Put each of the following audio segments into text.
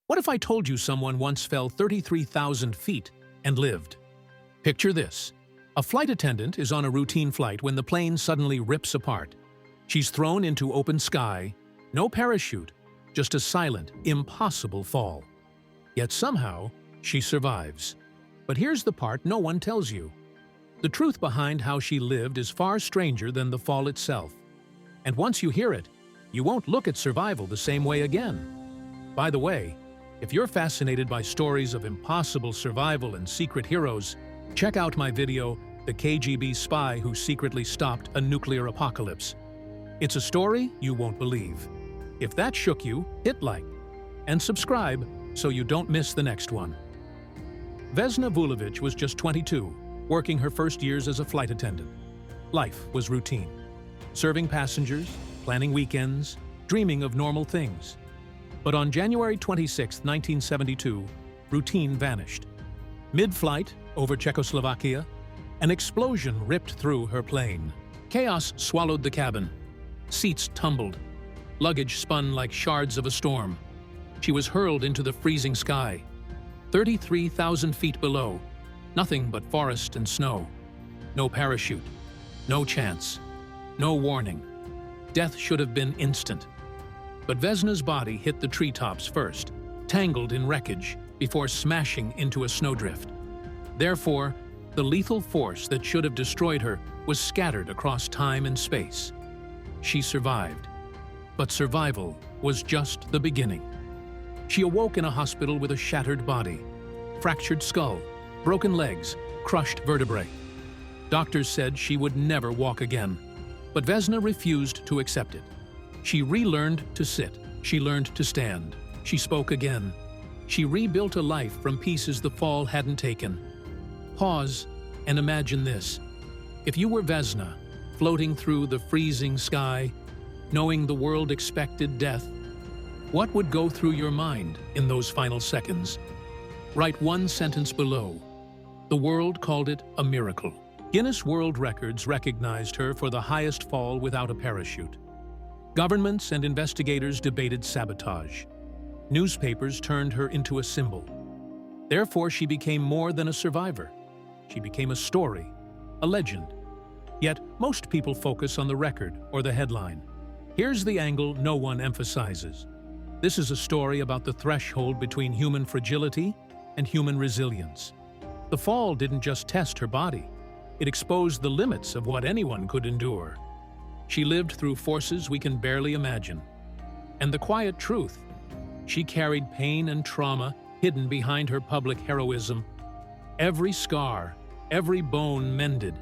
What if I told you someone once fell 33,000 feet and lived? Picture this. A flight attendant is on a routine flight when the plane suddenly rips apart. She's thrown into open sky, no parachute, just a silent, impossible fall. Yet somehow, she survives. But here's the part no one tells you. The truth behind how she lived is far stranger than the fall itself. And once you hear it, you won't look at survival the same way again. By the way, if you're fascinated by stories of impossible survival and secret heroes, check out my video, The KGB Spy Who Secretly Stopped a Nuclear Apocalypse. It's a story you won't believe. If that shook you, hit like and subscribe so you don't miss the next one. Vesna was just 22, working her first years as a flight attendant. Life was routine. Serving passengers, planning weekends, dreaming of normal things. But on January 26, 1972, routine vanished. Mid-flight, over Czechoslovakia, an explosion ripped through her plane. Chaos swallowed the cabin. Seats tumbled. Luggage spun like shards of a storm. She was hurled into the freezing sky. 33,000 feet below. Nothing but forest and snow. No parachute. No chance. No warning. Death should have been instant. But Vesna's body hit the treetops first, tangled in wreckage, before smashing into a snowdrift. Therefore, the lethal force that should have destroyed her was scattered across time and space. She survived. But survival was just the beginning. She awoke in a hospital with a shattered body, fractured skull, broken legs, crushed vertebrae. Doctors said she would never walk again. But Vesna refused to accept it. She relearned to sit. She learned to stand. She spoke again. She rebuilt a life from pieces the fall hadn't taken. Pause and imagine this. If you were Vesna, floating through the freezing sky, knowing the world expected death, what would go through your mind in those final seconds? Write one sentence below. The world called it a miracle. Guinness World Records recognized her for the highest fall without a parachute. Governments and investigators debated sabotage. Newspapers turned her into a symbol. Therefore, she became more than a survivor. She became a story, a legend. Yet, most people focus on the record or the headline. Here's the angle no one emphasizes. This is a story about the threshold between human fragility and human resilience. The fall didn't just test her body. It exposed the limits of what anyone could endure. She lived through forces we can barely imagine. And the quiet truth, she carried pain and trauma hidden behind her public heroism. Every scar, every bone mended,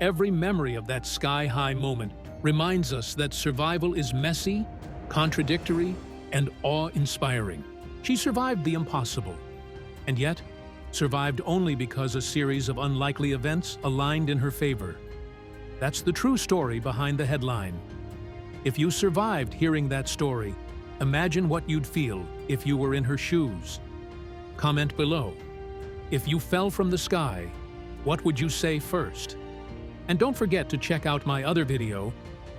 every memory of that sky-high moment reminds us that survival is messy, contradictory, and awe-inspiring. She survived the impossible, and yet survived only because a series of unlikely events aligned in her favor. That's the true story behind the headline. If you survived hearing that story, imagine what you'd feel if you were in her shoes. Comment below. If you fell from the sky, what would you say first? And don't forget to check out my other video,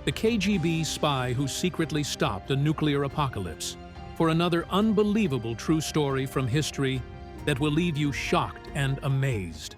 The KGB Spy Who Secretly Stopped a Nuclear Apocalypse, for another unbelievable true story from history that will leave you shocked and amazed.